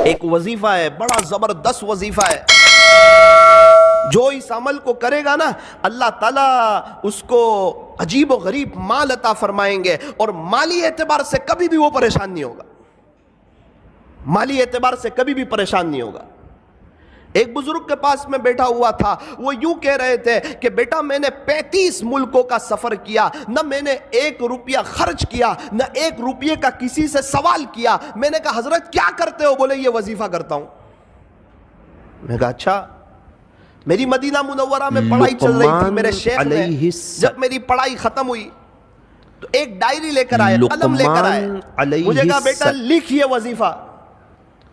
ایک وظیفہ ہے، بڑا زبردست وظیفہ ہے، جو اس عمل کو کرے گا نا اللہ تعالیٰ اس کو عجیب و غریب مال عطا فرمائیں گے، اور مالی اعتبار سے کبھی بھی وہ پریشان نہیں ہوگا، مالی اعتبار سے کبھی بھی پریشان نہیں ہوگا۔ ایک بزرگ کے پاس میں بیٹھا ہوا تھا، وہ یوں کہہ رہے تھے کہ بیٹا میں نے 35 ملکوں کا سفر کیا، نہ میں نے 1 روپیہ خرچ کیا، نہ 1 روپیے کا کسی سے سوال کیا۔ میں نے کہا حضرت کیا کرتے ہو؟ بولے یہ وظیفہ کرتا ہوں۔ میں نے کہا اچھا۔ میری مدینہ منورہ میں پڑھائی چل رہی تھی، میرے شیخ نے جب میری پڑھائی ختم ہوئی تو ایک ڈائری لے کر آئے، قلم لے کر آئے، مجھے کہا بیٹا لکھ یہ وظیفہ۔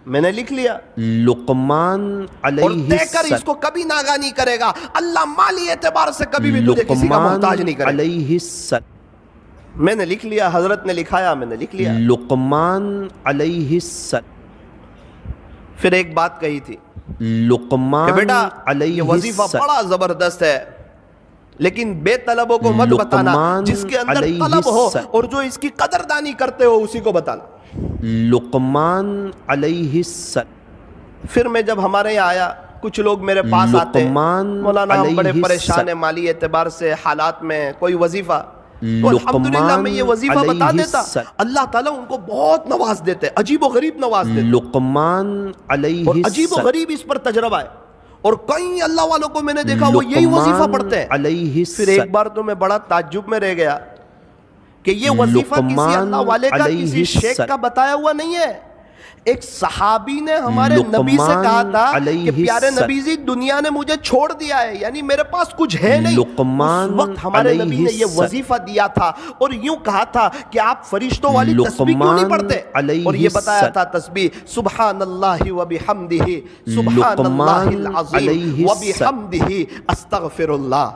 میں نے لکھ لیا، لقمان اور علیہ دے کر اس کو کبھی ناغا نہیں کرے گا، اللہ مالی اعتبار سے کبھی بھی تجھے کسی کا محتاج نہیں کرے۔ علیہ السلام، میں نے لکھ لیا، حضرت نے لکھایا، میں نے لکھ لیا۔ لقمان علیہ السلام، پھر ایک بات کہی تھی کہ لقمان بیٹا علیہ یہ وظیفہ السلام، بڑا زبردست ہے، لیکن بے طلبوں کو مت بتانا، لقمان جس کے اندر علیہ طلب ہو السلام، اور جو اس کی قدردانی کرتے ہو اسی کو بتانا۔ لقمان علیہ السلام۔ پھر میں جب ہمارے یہاں آیا، کچھ لوگ میرے پاس آتے، لقمان مولانا ہم بڑے علیہ پریشان ہیں السلام، مالی اعتبار سے، حالات میں کوئی وظیفہ، تو لقمان الحمدللہ میں یہ وظیفہ بتا علیہ دیتا، السلام، اللہ تعالیٰ ان کو بہت نواز دیتے، عجیب و غریب نواز دیتے، لقمان علیہ اور عجیب و السلام، غریب اس پر تجربہ ہے۔ اور کئی اللہ والوں کو میں نے دیکھا وہ یہی لقمان وظیفہ پڑھتے ہیں۔ علیہ پھر ایک السلام، بار تو میں بڑا تعجب میں رہ گیا کہ یہ وظیفہ کسی لقمان اللہ والے کا، علیہ کسی شیخ السلام، کا بتایا ہوا نہیں ہے۔ ایک صحابی نے ہمارے نبی سے لقمان کہا تھا علیہ کہ پیارے السلام، نبی جی دنیا نے مجھے چھوڑ دیا ہے، یعنی میرے پاس کچھ ہے نہیں۔ لقمان اس وقت ہمارے علیہ نبی نے یہ السلام، وظیفہ دیا تھا اور یوں کہا تھا کہ آپ فرشتوں والی تسبیح کیوں نہیں لقمان پڑھتے؟ علیہ اور یہ بتایا السلام، تھا تسبیح سبحان اللہ وبحمدہ، سبحان اللہ لقمان العظیم علیہ السلام، وبحمدہ استغفر اللہ،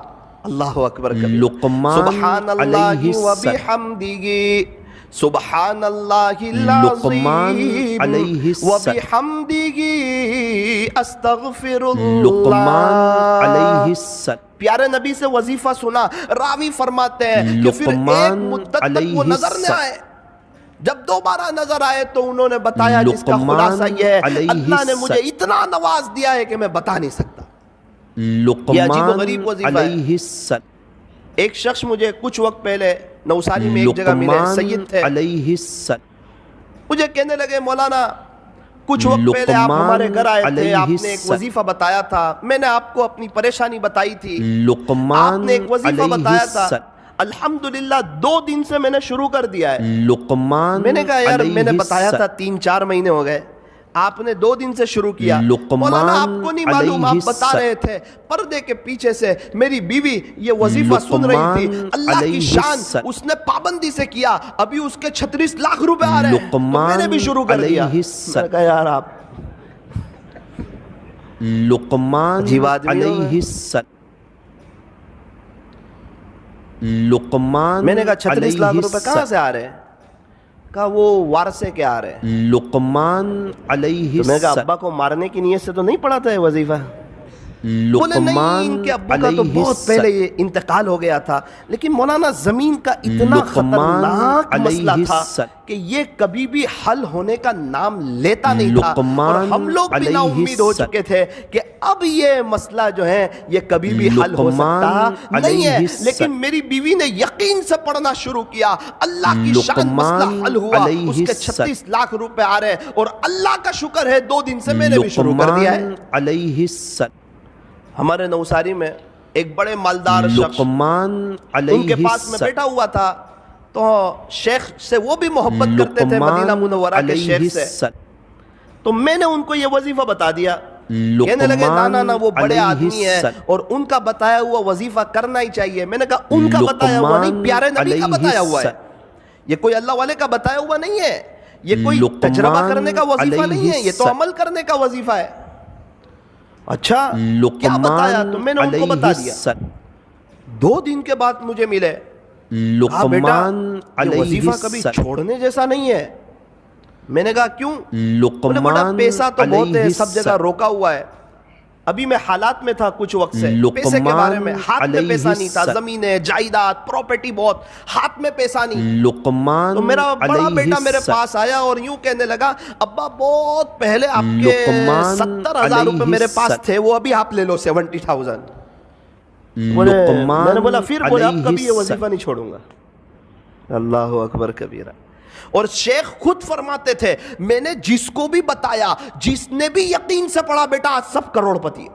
اللہ اکبر کبیر، لقمان سبحان اللہ علیہ السلام، وبحمدہ سبحان اللہ لقمان العظیم علیہ السلام، وبحمدہ استغفر لقمان علیہ اللہ۔ السلام، پیارے نبی سے وظیفہ سنا، راوی فرماتے ہیں کہ پھر ایک لقمان مدت تک علیہ وہ نظر نہ السلام، آئے۔ جب دوبارہ نظر آئے تو انہوں نے بتایا جس کا لقمان خلاصہ یہ ہے علیہ اللہ نے مجھے السلام، اتنا نواز دیا ہے کہ میں بتا نہیں سکتا۔ یہ عجیب و لقمان غریب وظیفہ ہے۔ علیہ السلام، ایک شخص مجھے کچھ وقت پہلے نوساری میں ایک جگہ ملے، سید تھے، لقمان علیہ السلام، مجھے کہنے لگے مولانا کچھ وقت پہلے آپ ہمارے گھر آئے تھے، آپ نے ایک وظیفہ بتایا تھا، میں نے آپ کو اپنی پریشانی بتائی تھی، آپ لقمان نے ایک وظیفہ علیہ بتایا تھا، السلام، الحمدللہ 2 دن سے میں نے شروع کر دیا ہے۔ لقمان میں نے کہا یار میں نے علیہ بتایا تھا السلام، 3-4 مہینے ہو گئے، آپ نے 2 دن سے شروع کیا۔ لقمان مولانا آپ کو نہیں معلوم، آپ علیہ بتا السلام، رہے تھے پردے کے پیچھے سے میری بیوی یہ وظیفہ سن رہی تھی، لقمان اللہ کی علیہ شان السلام، اس نے پابندی سے کیا، ابھی اس کے 36 لاکھ روپے آ رہے ہیں، تو میں نے بھی شروع کر دیا۔ علیہ السلام، میں نے کہا یار آپ لقمان عجیب آدمی ہو۔ علیہ السلام، لقمان میں نے کہا 36 لاکھ علیہ روپے کہاں سے آ رہے ہیں؟ کہا وہ وارثے کے آ رہے ہیں۔ لقمان علیہ تو میں نے کہا السلام، ابا کو مارنے کی نیت سے تو نہیں پڑھا تھا یہ وظیفہ؟ بولے نہیں، ان لقمان کے ابو کا تو علیہ بہت پہلے السلام، یہ انتقال ہو گیا تھا، لیکن مولانا زمین کا اتنا لقمان خطرناک علیہ مسئلہ تھا السلام، کہ یہ کبھی بھی حل ہونے کا نام لیتا نہیں تھا، اور لقمان ہم لوگ بھی نا علیہ امید ہو السلام، چکے تھے کہ اب یہ مسئلہ جو ہے یہ کبھی بھی حل ہو لقمان سکتا نہیں علیہ ہے، السلام، لیکن میری بیوی نے یقین سے پڑھنا شروع کیا، اللہ کی شان لقمان مسئلہ حل ہوا، علیہ اس کے السلام، 36 لاکھ روپے آ رہے، اور اللہ کا شکر ہے 2 دن سے میں نے بھی شروع کر دیا ہے۔ لقمان علیہ السلام، ہمارے نوساری میں ایک بڑے مالدار شخص لقمان ان کے علیہ پاس میں السلام، بیٹھا ہوا تھا، تو شیخ سے وہ بھی محبت کرتے تھے، مدینہ منورہ کے شیخ سے، تو میں نے ان کو یہ وظیفہ بتا دیا، کہنے لگے نا وہ بڑے آدمی ہیں اور ان کا بتایا ہوا وظیفہ کرنا ہی چاہیے۔ میں نے کہا ان کا بتایا ہوا نہیں، پیارے نبی کا بتایا ہوا ہے، یہ کوئی اللہ والے کا بتایا ہوا نہیں ہے، یہ کوئی تجربہ کرنے کا وظیفہ نہیں ہے، یہ تو عمل کرنے کا وظیفہ ہے۔ اچھا کیا بتایا؟ تو میں نے ان کو بتا دیا۔ 2 دن کے بعد مجھے ملے، کہا بیٹا یہ وظیفہ کبھی چھوڑنے جیسا نہیں ہے۔ میں نے کہا کیوں؟ بولے بڑا پیسہ تو بہت ہے، سب جگہ روکا ہوا ہے، ابھی میں حالات میں تھا کچھ وقت سے، پیسے کے بارے میں، ہاتھ میں پیسہ نہیں تھا، زمینیں، جائیداد، پراپرٹی بہت، ہاتھ میں پیسہ نہیں۔ لقمان تو میرا بڑا بیٹا میرے پاس آیا اور یوں کہنے لگا، ابا بہت پہلے آپ کے 70,000 روپے میرے پاس تھے، وہ ابھی آپ لے لو 70,000۔ میں نے بولا پھر بولے اب کبھی یہ وظیفہ نہیں چھوڑوں گا۔ اللہ اکبر کبیرہ۔ اور شیخ خود فرماتے تھے، میں نے جس کو بھی بتایا، جس نے بھی یقین سے پڑھا بیٹا آج سب کروڑ پتی ہے،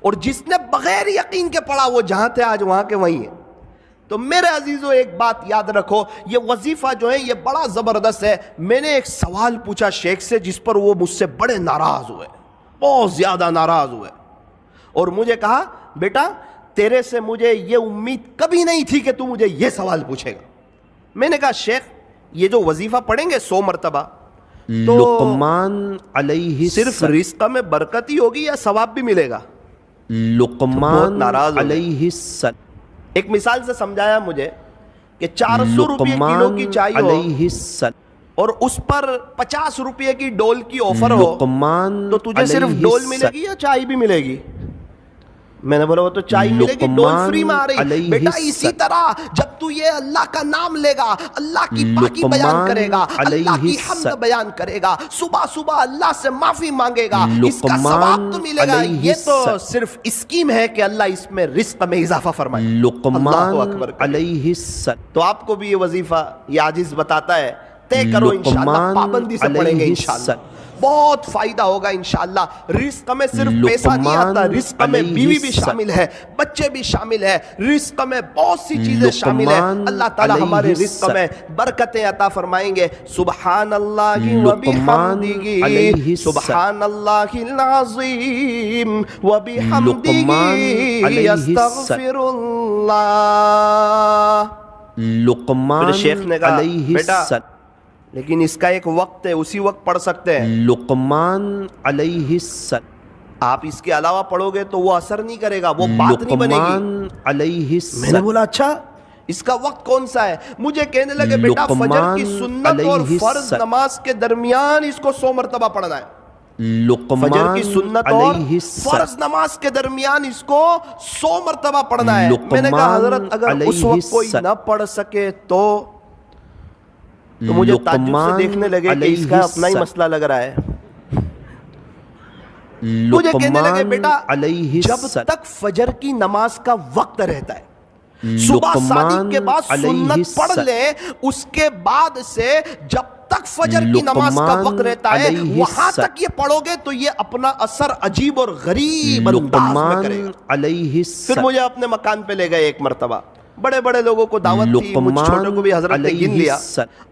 اور جس نے بغیر یقین کے پڑھا وہ جہاں تھے آج وہاں کے وہیں ہیں۔ تو میرے عزیزو ایک بات یاد رکھو، یہ وظیفہ جو ہے یہ بڑا زبردست ہے۔ میں نے ایک سوال پوچھا شیخ سے جس پر وہ مجھ سے بڑے ناراض ہوئے، بہت زیادہ ناراض ہوئے، اور مجھے کہا بیٹا تیرے سے مجھے یہ امید کبھی نہیں تھی کہ تو مجھے یہ سوال پوچھے گا۔ میں نے کہا شیخ یہ جو وظیفہ پڑھیں گے 100 مرتبہ تو لقمان علیہ صرف رزق میں برکت ہی ہوگی یا ثواب بھی ملے گا؟ لقمان علیہ السلام ایک مثال سے سمجھایا مجھے کہ 400 روپے کلو کی چائے ہو علیہ السلام اور اس پر 50 روپے کی ڈول کی آفر ہو تو تجھے صرف ڈول ملے گی یا چائے بھی ملے گی؟ میں نے بولا وہ تو چائے ملے گی، ڈول فری میں آ رہی۔ بیٹا اسی طرح جب تو یہ اللہ کا نام لے گا، اللہ کی پاکی بیان کرے گا، اللہ کی حمد بیان کرے گا، صبح صبح اللہ سے معافی مانگے گا، اس کا ثواب تو ملے گا۔ یہ تو صرف اسکیم ہے کہ اللہ اس میں رزق میں اضافہ فرمائے۔ اللہ اکبر علیہ السلام۔ تو آپ کو بھی یہ وظیفہ یہ عاجز بتاتا ہے، طے کرو انشاءاللہ، پابندی سے پڑھیں گے انشاءاللہ، بہت فائدہ ہوگا انشاءاللہ۔ رزق میں صرف پیسہ نہیں آتا، رزق میں بیوی بھی شامل ہے، بچے بھی شامل ہے، رزق میں بہت سی چیزیں شامل ہیں۔ اللہ تعالی ہمارے رزق میں برکتیں عطا فرمائیں گے۔ سبحان اللہ و بحمدہ، سبحان اللہ العظیم و بحمدہ، استغفر اللہ۔ لقمان شیخ نے کہا علیہ بیٹا السلام، لیکن اس کا ایک وقت ہے، اسی وقت پڑھ سکتے ہیں۔ لقمان علیہ السلام، آپ اس کے علاوہ پڑھو گے تو وہ اثر نہیں کرے گا، وہ بات نہیں بنے گی۔ لقمان علیہ میں نے السلام، بولا اچھا اس کا وقت کون سا ہے؟ مجھے کہنے لگے بیٹا فجر کی سنت اور فرض نماز کے درمیان اس کو 100 مرتبہ پڑھنا ہے۔ فجر کی سنت اور فرض نماز کے درمیان اس کو 100 مرتبہ پڑھنا ہے۔ میں نے کہا حضرت اگر اس وقت کوئی نہ پڑھ سکے تو مجھے تعجب سے دیکھنے لگے کہ اس کا اپنا ہی مسئلہ لگ رہا ہے۔ مجھے کہنے لگے بیٹا جب تک فجر کی نماز کا وقت رہتا ہے، صبح صادق کے بعد سنت پڑھ لیں، اس کے بعد سے جب تک فجر کی نماز کا وقت رہتا ہے وہاں تک یہ پڑھو گے تو یہ اپنا اثر عجیب اور غریب انداز میں کرے گا۔ پھر مجھے اپنے مکان پہ لے گئے ایک مرتبہ، بڑے بڑے لوگوں کو دعوت تھی، مجھ چھوٹے کو بھی حضرت نے گن لیا۔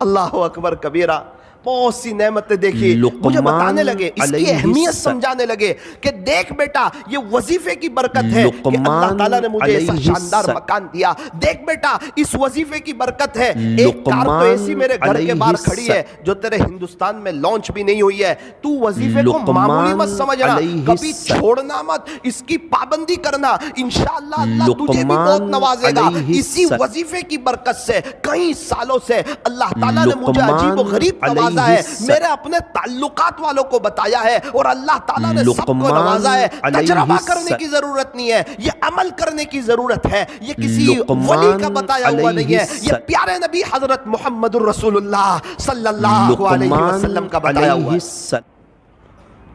اللہ اکبر کبیرہ، بہت سی نعمتیں دیکھی، مجھے بتانے لگے، اس کی اہمیت سمجھانے لگے کہ دیکھ بیٹا یہ وظیفے کی برکت ہے کہ اللہ تعالیٰ نے مجھے ایسا شاندار مکان دیا۔ دیکھ بیٹا اس وظیفے کی برکت ہے، ایک کار تو ایسی میرے گھر کے باہر کھڑی ہے جو تیرے ہندوستان میں لانچ بھی نہیں ہوئی ہے۔ تو وظیفے کو معمولی مت سمجھنا، کبھی چھوڑنا مت، اس کی پابندی کرنا، انشاءاللہ اللہ تجھے بھی بہت نوازے گا۔ اسی وظیفے کی برکت سے کئی سالوں سے اللہ تعالیٰ نے مجھے عجیب و غریب نوازا ہے، میرے اپنے تعلقات والوں کو بتایا ہے، اور اللہ تعالیٰ نے سب کو نوازا ہے۔ تجربہ کرنے کی ضرورت نہیں ہے، یہ عمل کرنے کی ضرورت ہے، یہ کسی ولی کا بتایا ہوا نہیں ہے، یہ پیارے نبی حضرت محمد الرسول اللہ صلی اللہ علیہ وسلم کا بتایا ہوا ہے۔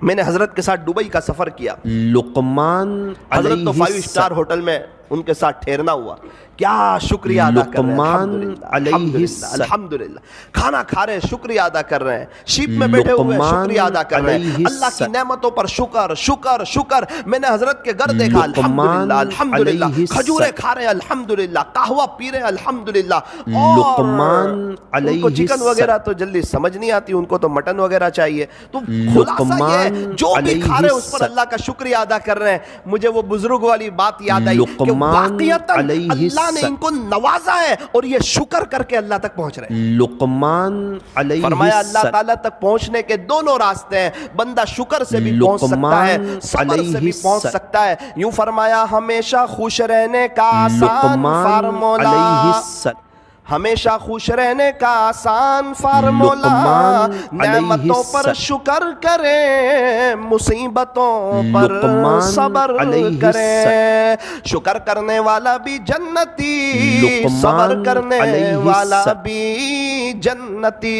میں نے حضرت کے ساتھ دبئی کا سفر کیا، لقمان حضرت تو 5 اسٹار ہوٹل میں ان کے ساتھ ٹھہرنا ہوا۔ کیا شکریہ ادا کر رہے ہیں، الحمدللہ، کھانا کھا رہے ہیں شکریہ ادا کر رہے ہیں، شیپ میں بیٹھے ہوئے شکریہ ادا کر رہے ہیں، اللہ کی نعمتوں پر شکر شکر شکر۔ میں نے حضرت کے گھر دیکھا، الحمدللہ الحمدللہ، کھجوریں کھا رہے ہیں الحمدللہ، قہوہ پی رہے ہیں الحمدللہ، اور ان کو چکن وغیرہ تو جلدی سمجھ نہیں آتی، ان کو تو مٹن وغیرہ چاہیے۔ تو خلاصہ یہ ہے جو بھی کھا رہے ہیں اس پر اللہ کا شکریہ ادا کر رہے ہیں۔ مجھے وہ بزرگ والی بات یاد آئی کہ واقعتاً اللہ نے ان کو نوازا ہے اور یہ شکر کر کے اللہ تک پہنچ رہے ہیں۔ لقمان علیہ فرمایا اللہ تعالیٰ تک پہنچنے کے دونوں راستے ہیں، بندہ شکر سے بھی پہنچ سکتا ہے، صبر سے بھی پہنچ سکتا ہے۔ یوں فرمایا ہمیشہ خوش رہنے کا آسان فارمولا، ہمیشہ خوش رہنے کا آسان فارمولا، لقمان نعمتوں علیہ پر شکر کریں، مصیبتوں پر لقمان صبر علیہ کریں، شکر کرنے والا بھی جنتی، لقمان صبر کرنے علیہ والا السلام بھی جنتی۔